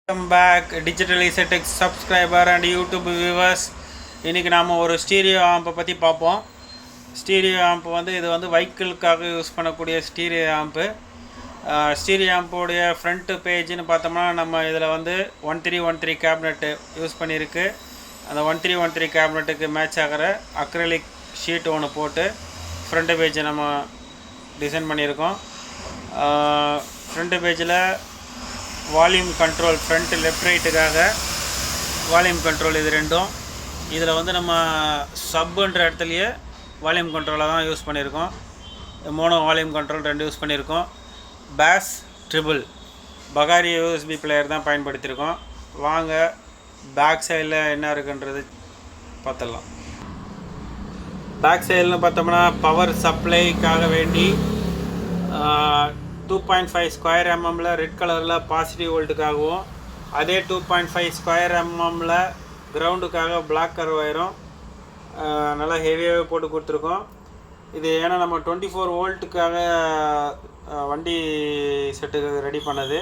Welcome back digital Isai Tech subscriber and YouTube viewers. இன்னைக்கு நாம ஒரு ஸ்டீரியோ ஆம்ப் பத்தி பாப்போம். ஸ்டீரியோ ஆம்ப் இது வெஹிக்கிளுக்காக யூஸ் பண்ணக்கூடிய ஸ்டீரியோ ஆம்ப். ஸ்டீரியோ ஆம்போட ஃப்ரண்ட் பேஜ்னு பார்த்தோம்னா நம்ம இதுல 1313 கேபினட் யூஸ் பண்ணிருக்கு. அந்த 1313 கேபினட்டுக்கு மேட்ச் ஆகிற அக்ரிலிக் ஷீட் ஒன்று போட்டு ஃப்ரண்ட் பேஜ் நம்ம டிசைன் பண்ணியிருக்கோம். ஃப்ரண்ட் பேஜில் வால்யூம் கண்ட்ரோல் ஃப்ரண்ட் லெஃப்ட் ரைட்டுக்காக வால்யூம் கண்ட்ரோல் இது ரெண்டும் இதில் நம்ம சப்புன்ற இடத்துலையே வால்யூம் கண்ட்ரோலாக தான் யூஸ் பண்ணியிருக்கோம். மோனோ வால்யூம் கண்ட்ரோல் ரெண்டு யூஸ் பண்ணியிருக்கோம். பேஸ் ட்ரிபிள் பகாரியா யூஎஸ்பி பிளேயர் தான் பயன்படுத்தியிருக்கோம். வாங்க பேக் சைடில் என்ன இருக்குன்றது பார்த்துடலாம். பேக் சைடில்னு பார்த்தோம்னா பவர் சப்ளைக்காக வேண்டி 2.5 ஸ்கொயர் எம்எம்மில் ரெட் கலரில் பாசிட்டிவ் வோல்ட்டுக்காகவும் அதே 2.5 ஸ்கொயர் எம்எம்மில் கிரவுண்டுக்காக பிளாக் கலர் வயரும் நல்லா ஹெவியாகவே போட்டு கொடுத்துருக்கோம். இது ஏன்னா நம்ம 24 வோல்ட்டுக்காக வண்டி செட்டுக்கு ரெடி பண்ணது.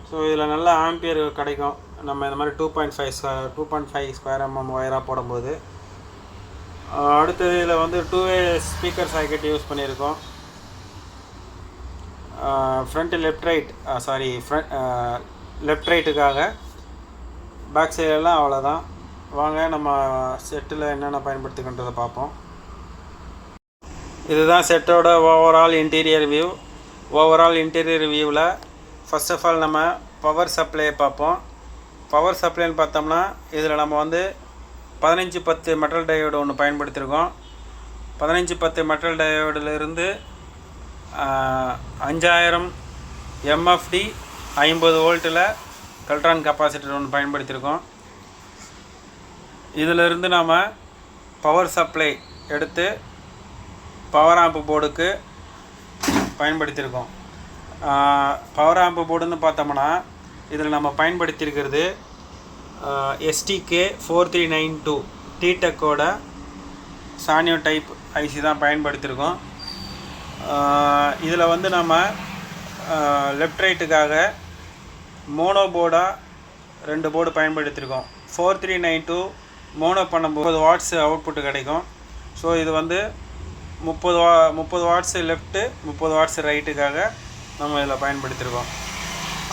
ஸோ இதில் நல்ல ஆம்பியர் கிடைக்கும் நம்ம இந்த மாதிரி 2.5 ஸ்கொயர் எம்எம் ஒயராக போடும்போது. அடுத்தது இதில் 2-வே ஸ்பீக்கர் சாக்கெட் யூஸ் பண்ணியிருக்கோம். ஃப்ரண்ட் லெஃப்ட் ரைட்டுக்காக பேக் சைடெல்லாம் அவ்வளோதான். வாங்க நம்ம செட்டில் என்னென்ன பயன்படுத்திக்கின்றதை பார்ப்போம். இதுதான் செட்டோட ஓவரால் இன்டீரியர் வியூ. வியூவில் ஃபர்ஸ்ட் ஆஃப் ஆல் நம்ம பவர் சப்ளையை பார்ப்போம். பவர் சப்ளைன்னு பார்த்தோம்னா இதில் நம்ம 1510 மெட்டல் டயோடு ஒன்று பயன்படுத்தியிருக்கோம். 1510 மெட்டல் டயோடிலிருந்து 5000 MFD 50 வோல்ட்டில் கெல்ட்ரான் கெப்பாசிட்டர் ஒன்று பயன்படுத்தியிருக்கோம். இதிலிருந்து நாம் பவர் சப்ளை எடுத்து பவர் ஆம்ப் போர்டுக்கு பயன்படுத்தியிருக்கோம். பவர் ஆம்ப் போர்டுன்னு பார்த்தோம்னா இதில் நம்ம பயன்படுத்தியிருக்கிறது STK 4392 டீடெக்கோட சானியோ டைப் ஐசி தான் பயன்படுத்தியிருக்கோம். இதில் நம்ம லெஃப்ட் ரைட்டுக்காக மோனோ போர்டாக 2 போர்டு பயன்படுத்தியிருக்கோம். 4392 மோனோ பண்ணும்போது 30 வாட்ஸ் அவுட்புட்டு கிடைக்கும். ஸோ இது 30 வாட்ஸ் லெஃப்ட்டு 30 வாட்ஸ் ரைட்டுக்காக நம்ம இதில் பயன்படுத்தியிருக்கோம்.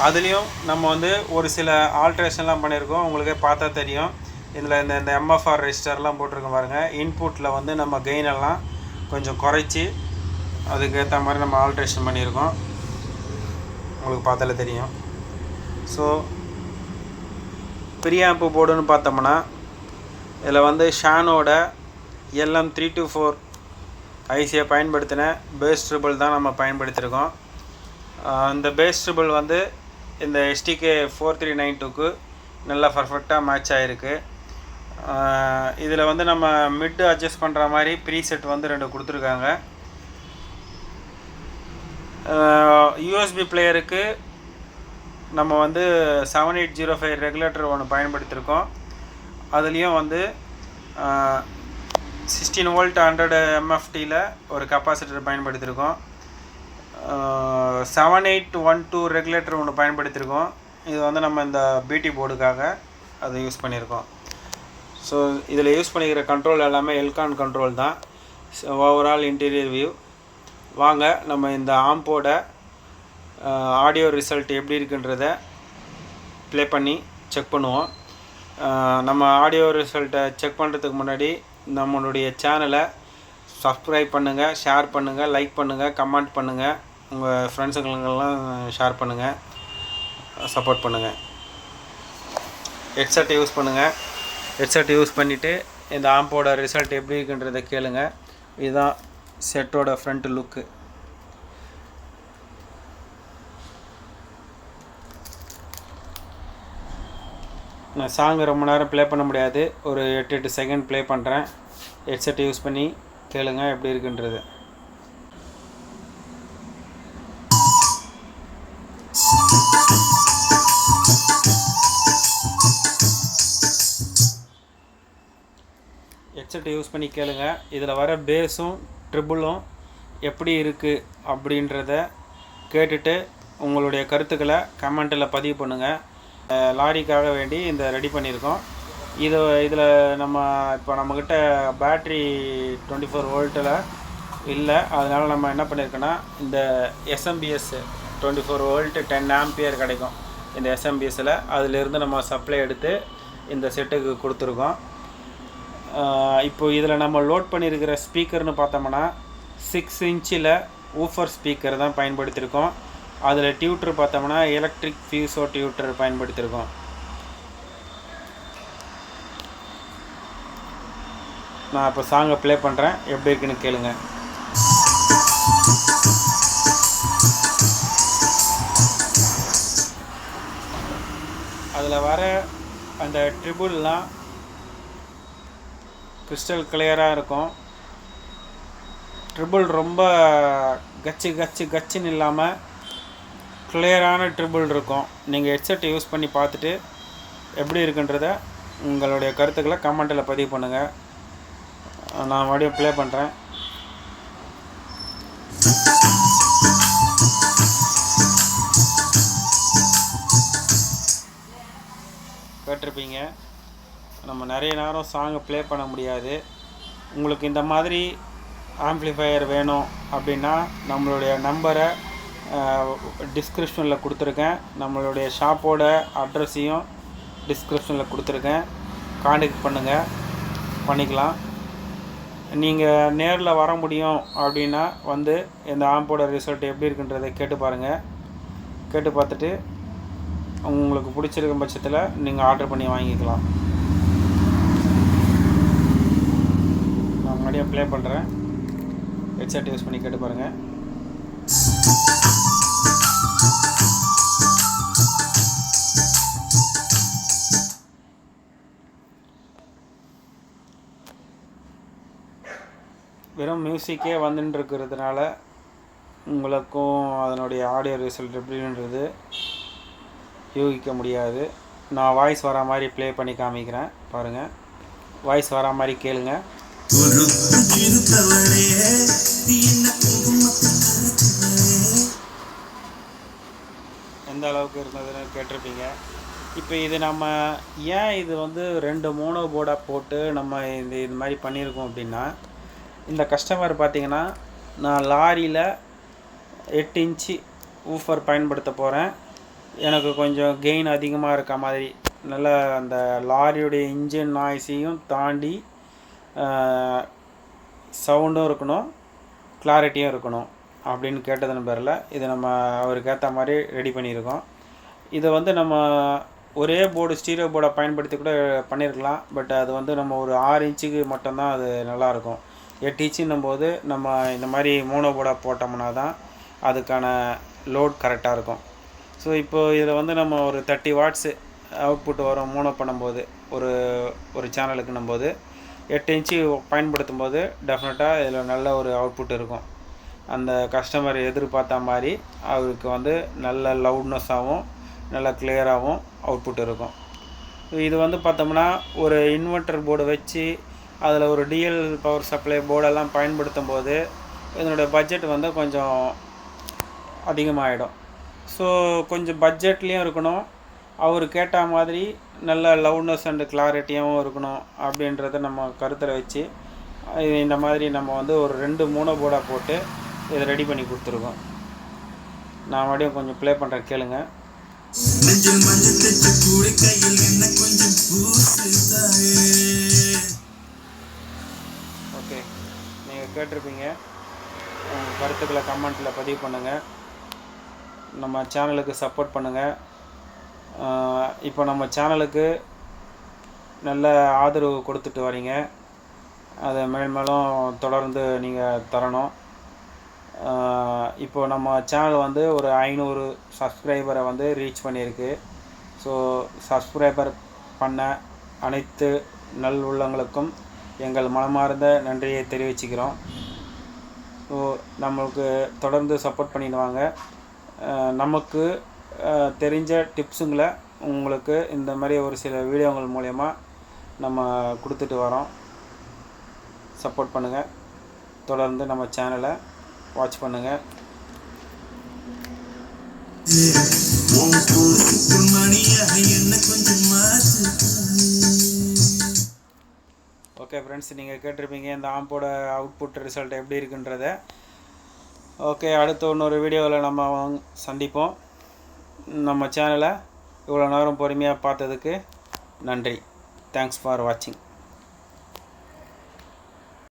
அதுலேயும் நம்ம ஒரு சில ஆல்ட்ரேஷன்லாம் பண்ணியிருக்கோம். உங்களுக்கே பார்த்தா தெரியும். இதில் இந்த MFR ரெஜிஸ்டர்லாம் போட்டிருக்கோம் பாருங்கள். இன்புட்டில் நம்ம கெயினெல்லாம் கொஞ்சம் குறைச்சி அதுக்கேற்ற மாதிரி நம்ம ஆல்ட்ரேஷன் பண்ணியிருக்கோம். உங்களுக்கு பார்த்தாலே தெரியும். ஸோ ப்ரீஆம்ப் போர்டுன்னு பார்த்தோம்னா இதில் ஷானோட LM324 ஐசியை பயன்படுத்தின பேஸ் ட்ரிபிள் தான் நம்ம பயன்படுத்தியிருக்கோம். இந்த பேஸ் ட்ரிபிள் இந்த STK 4392க்கு நல்லா பர்ஃபெக்டாக மேட்ச் ஆகிருக்கு. இதில் நம்ம மிட் அட்ஜஸ்ட் பண்ணுற மாதிரி ப்ரீசெட் 2 கொடுத்துருக்காங்க. யூஎஸ்பி பிளேயருக்கு நம்ம 7805 ரெகுலேட்டர் ஒன்று பயன்படுத்தியிருக்கோம். அதுலேயும் 16 வோல்ட் 100 MFDயில் ஒரு கெப்பாசிட்டர் பயன்படுத்தியிருக்கோம். 7812 ரெகுலேட்டர் ஒன்று பயன்படுத்தியிருக்கோம். இது நம்ம இந்த பிடி போர்டுக்காக அதை யூஸ் பண்ணியிருக்கோம். ஸோ இதில் யூஸ் பண்ணிக்கிற கண்ட்ரோல் எல்லாமே எல்கான் கண்ட்ரோல் தான். Overall interior view. வாங்க நம்ம இந்த ஆம்போட ஆடியோ ரிசல்ட் எப்படி இருக்குன்றத ப்ளே பண்ணி செக் பண்ணுவோம். நம்ம ஆடியோ ரிசல்ட்டை செக் பண்ணுறதுக்கு முன்னாடி நம்மளுடைய சேனலை சப்ஸ்கிரைப் பண்ணுங்கள், ஷேர் பண்ணுங்கள், லைக் பண்ணுங்கள், கமெண்ட் பண்ணுங்கள், உங்கள் ஃப்ரெண்ட்ஸுங்களுக்கெல்லாம் ஷேர் பண்ணுங்கள், சப்போர்ட் பண்ணுங்கள். ஹெட்செட்டை யூஸ் பண்ணுங்கள். ஹெட்செட்டை யூஸ் பண்ணிவிட்டு இந்த ஆம்போட ரிசல்ட் எப்படி இருக்குன்றதை கேளுங்க. இதுதான் செட்டோட ஃப்ரண்ட் லுக்கு. நான் சாங் ரொம்ப நேரம் ப்ளே பண்ண முடியாது. ஒரு 8 செகண்ட் ப்ளே பண்ணுறேன். ஹெட்செட்டை யூஸ் பண்ணி கேளுங்க எப்படி இருக்குன்றது. ஹெட்செட்டை யூஸ் பண்ணி கேளுங்க. இதில் வர பேஸும் ட்ரிபிளும் எப்படி இருக்குது அப்படின்றத கேட்டுட்டு உங்களுடைய கருத்துக்களை கமெண்ட்டில் பதிவு பண்ணுங்கள். லாரிக்காக வேண்டி இந்த ரெடி பண்ணியிருக்கோம். இதில் நம்ம இப்போ நம்மக்கிட்ட பேட்ரி 24 வோல்ட்டில் இல்லை. அதனால் நம்ம என்ன பண்ணியிருக்கோன்னா இந்த எஸ்எம்பிஎஸ் 24 வோல்ட் 10 ஆம்பியர் கிடைக்கும் இந்த எஸ்எம்பிஎஸ்ஸில். அதிலிருந்து நம்ம சப்ளை எடுத்து இந்த செட்டுக்கு கொடுத்துருக்கோம். இப்போ இதில் நம்ம லோட் பண்ணியிருக்கிற ஸ்பீக்கர்னு பார்த்தோம்னா 6 இன்ச்சில் ஊஃபர் ஸ்பீக்கர் தான் பயன்படுத்தியிருக்கோம். அதில் டியூட்டர் பார்த்தோம்னா எலக்ட்ரிக் ஃபியூசோ டியூட்டர் பயன்படுத்தியிருக்கோம். நான் இப்போ சாங்கை ப்ளே பண்ணுறேன், எப்படி இருக்குன்னு கேளுங்க. அதில் வர அந்த ட்ரிபிள்லாம் கிறிஸ்டல் கிளியராக இருக்கும். ட்ரிபிள் ரொம்ப கச்சுன்னு இல்லாமல் கிளியரான ட்ரிபிள் இருக்கும். நீங்கள் ஹெட்செட்டை யூஸ் பண்ணி பார்த்துட்டு எப்படி இருக்குன்றத உங்களுடைய கருத்துக்களை கமெண்ட்டில் பதிவு பண்ணுங்கள். நான் மறுபடியும் ப்ளே பண்ணுறேன். கேட்டிருப்பீங்க, நம்ம நிறைய நேரம் சாங்கை ப்ளே பண்ண முடியாது. உங்களுக்கு இந்த மாதிரி ஆம்ப்ளிஃபையர் வேணும் அப்படின்னா நம்மளுடைய நம்பரை டிஸ்கிரிப்ஷனில் கொடுத்துருக்கேன். நம்மளுடைய ஷாப்போட அட்ரஸையும் டிஸ்கிரிப்ஷனில் கொடுத்துருக்கேன். கான்டாக்ட் பண்ணிக்கலாம். நீங்கள் நேரில் வர முடியும் அப்படின்னா வந்து இந்த ஆம்போட ரிசல்ட் எப்படி இருக்குன்றதை கேட்டு பாருங்கள். கேட்டு பார்த்துட்டு உங்களுக்கு பிடிச்சிருக்கும் பட்சத்தில் நீங்கள் ஆர்டர் பண்ணி வாங்கிக்கலாம். நான் முன்னாடியே ப்ளே பண்ணுறேன், ஹெட்செட் யூஸ் பண்ணி கேட்டு பாருங்கள். வெறும் மியூசிக்கே வந்துட்டுருக்கிறதுனால உங்களுக்கும் அதனுடைய ஆடியோ ரிசல்ட் எப்படின்றது யூகிக்க முடியாது. நான் வாய்ஸ் வர மாதிரி ப்ளே பண்ணி காமிக்கிறேன் பாருங்கள். வாய்ஸ் வர மாதிரி கேளுங்க. எந்த அளவுக்கு இருந்ததுன்னு கேட்டிருப்பீங்க. இப்போ இது நம்ம ஏன் இது வந்து 2 மோனோ போர்டாக போட்டு நம்ம இது மாதிரி பண்ணியிருக்கோம் அப்படின்னா, இந்த கஸ்டமர் பார்த்திங்கன்னா நான் லாரியில் 8 இன்ச்சு ஊஃபர் பயன்படுத்த போகிறேன். எனக்கு கொஞ்சம் கெயின் அதிகமாக இருக்க மாதிரி, நல்லா அந்த லாரியுடைய இன்ஜின் நாய்ஸையும் தாண்டி சவுண்டும் இருக்கணும், கிளாரிட்டியும் இருக்கணும் அப்படின்னு கேட்டதன் பேரில் இது நம்ம அவருக்கு ஏற்ற மாதிரி ரெடி பண்ணியிருக்கோம். இதை வந்து நம்ம ஒரே போர்டு ஸ்டீரியோ போர்டை பயன்படுத்தி கூட பண்ணியிருக்கலாம். பட் அது வந்து நம்ம ஒரு 6 இன்ச்சுக்கு மட்டும்தான் அது நல்லாயிருக்கும். 8 இன்ச்சுன்னும் போது நம்ம இந்த மாதிரி மோனோ போர்டாக போட்டோம்னா தான் அதுக்கான லோட் கரெக்டாக இருக்கும். ஸோ இப்போது இதில் வந்து நம்ம ஒரு 30 வாட்ஸு அவுட்புட் வரும் மோனோ பண்ணும்போது ஒரு சேனலுக்குன்னும் போது 8 இன்ச்சு பயன்படுத்தும் போது டெஃபினட்டாக இதில் நல்ல ஒரு அவுட்புட் இருக்கும். அந்த கஸ்டமர் எதிர்பார்த்த மாதிரி அவருக்கு வந்து நல்ல லவுட்னஸாகவும் நல்ல கிளியராகவும் அவுட்புட் இருக்கும். இது வந்து பார்த்தோம்னா ஒரு இன்வெர்ட்டர் போர்டு வச்சு அதில் ஒரு டிஎல் பவர் சப்ளை போர்டெல்லாம் பயன்படுத்தும் போது இதனுடைய பட்ஜெட் வந்து கொஞ்சம் அதிகமாகிடும். ஸோ கொஞ்சம் பட்ஜெட்லேயும் இருக்கணும், அவர் கேட்ட மாதிரி நல்ல லவுட்னஸ் அண்டு கிளாரிட்டியாகவும் இருக்கணும் அப்படின்றத நம்ம கருத்தில் வச்சு இந்த மாதிரி நம்ம வந்து ஒரு 2 மோனோ போர்டாக போட்டு இதை ரெடி பண்ணி கொடுத்துருக்கோம். நான் மறுபடியும் கொஞ்சம் ப்ளே பண்ணுறேன், கேளுங்க. ஓகே, நீங்கள் கேட்டிருப்பீங்க, உங்கள் கருத்துக்களை கமெண்ட்டில் பதிவு பண்ணுங்கள். நம்ம சேனலுக்கு சப்போர்ட் பண்ணுங்கள். இப்போ நம்ம சேனலுக்கு நல்ல ஆதரவு கொடுத்துட்டு வரீங்க, அதை மேலும் தொடர்ந்து நீங்கள் தரணும். இப்போ நம்ம சேனல் வந்து ஒரு 500 சப்ஸ்கிரைபரை வந்து ரீச் பண்ணியிருக்கு. ஸோ சப்ஸ்கிரைபர் பண்ண அனைத்து நல் உள்ளங்களுக்கும் எங்கள் மனமார்ந்த நன்றியை தெரிவிச்சுக்கிறோம். ஸோ நம்மளுக்கு தொடர்ந்து சப்போர்ட் பண்ணிடுவாங்க. நமக்கு தெரிஞ்ச டிப்ஸுங்களை உங்களுக்கு இந்த மாதிரி ஒரு சில வீடியோங்கள் மூலயமா நம்ம கொடுத்துட்டு வரோம். சப்போர்ட் பண்ணுங்கள், தொடர்ந்து நம்ம சேனலை வாட்ச் பண்ணுங்கள். ஓகே ஃப்ரெண்ட்ஸ், நீங்கள் கேட்டிருப்பீங்க இந்த ஆம்போட அவுட்புட் ரிசல்ட் எப்படி இருக்குன்றதை. ஓகே, அடுத்த இன்னொரு வீடியோவில் நம்ம சந்திப்போம். நம்ம சேனலை இவ்வளோ நேரம் பொறுமையாக பார்த்ததுக்கு நன்றி. தேங்க்ஸ் ஃபார் வாட்சிங்.